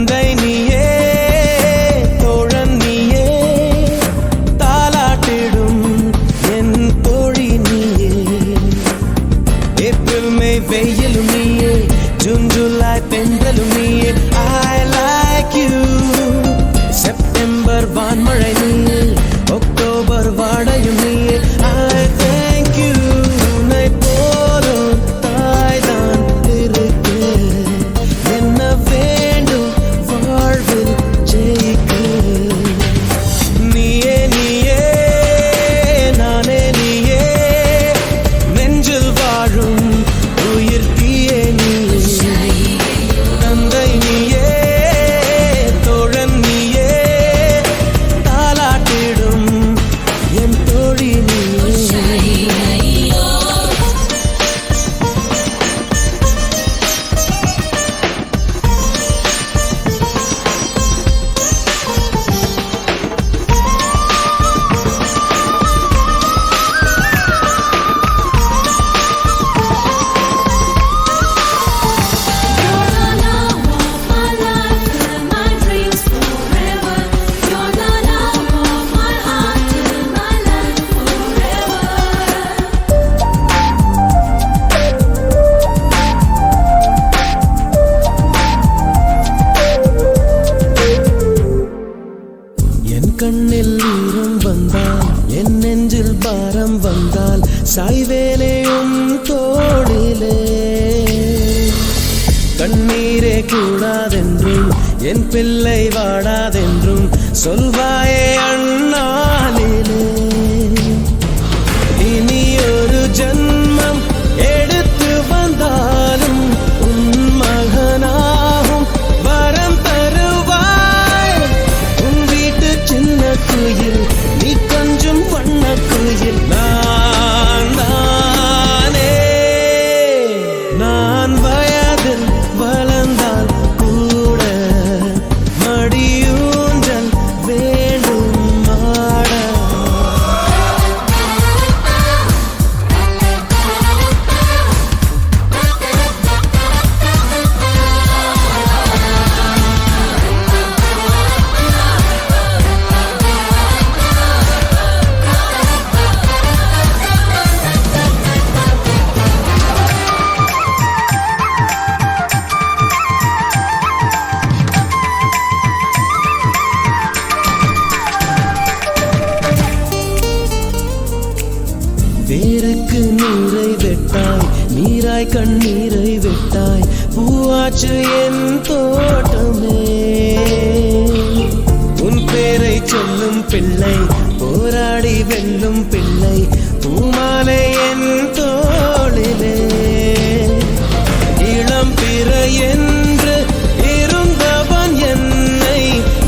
தந்தை நீயே தோழன் நீயே தாலாட்டிடும் என் தோழி நீயே ஏப்ரல் மே வெயிலும் நீயே ஜூன் ஜூலை தென்றலும் நீயே I like you செப்டம்பர் வான்மழை நீயே அக்டோபர் வாடையும் நீயே I thank you உன்னை போலும் தாய்தான் இருக்கு என்ன வேண்டும் வாழ்வில் ஜெயிக்க நீயே நீயே நானே நீயே நெஞ்சில் வாழும் உயிர் தீயே நீயே தந்தை நீயே தோழன் நீயே தாலாட்டிடும் என் தோழி கண்ணில் ஈரம் வந்தால் என் நெஞ்சில் பாரம் வந்தால் சாய்வேலையும் தோளிலே கண்ணீரே கூடாதென்றும் என் பிள்ளை வாடாதென்றும் சொல்வாயே அண்ணாலிலே இனி ஒரு ஜன்மம் எடுத்து வந்தாலும் உன் மகனாகும் வரம் தருவாய் உன் வீட்டு சின்ன குயில் நீ கொஞ்சம் வண்ண குயில் நான் தானே நான் வயதில் வளர்ந்தால் கூட மடியூஞ்சல் வேண்டும் மாட வேருக்கு நீரை வெட்டாய் நீராய் கண்ணீரை வெட்டாய் பூவாச்சு என் தோட்டமே உன் பேரை சொல்லும் பிள்ளை போராடி வெல்லும் பிள்ளை பூமாலை என் தோளிலே இளம் பிறை என்று இருந்தவன் என்னை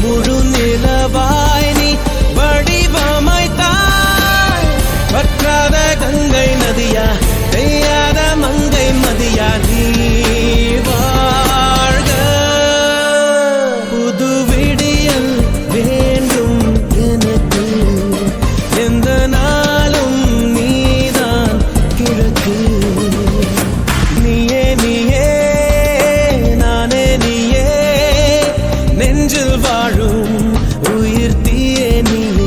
முழு நிலவாய் நீ வடிவமைத்தாய் பற்றாத கங்கை நதியா பெய்யாத மங்கை மதியா நீ வாழ்க புது விடியல் வேண்டும் எனக்கு எந்த நாளும் நீதான் கிழக்கு நீயே நீயே நானே நீயே நெஞ்சில் வாழும் உயிர் தீயே நீயே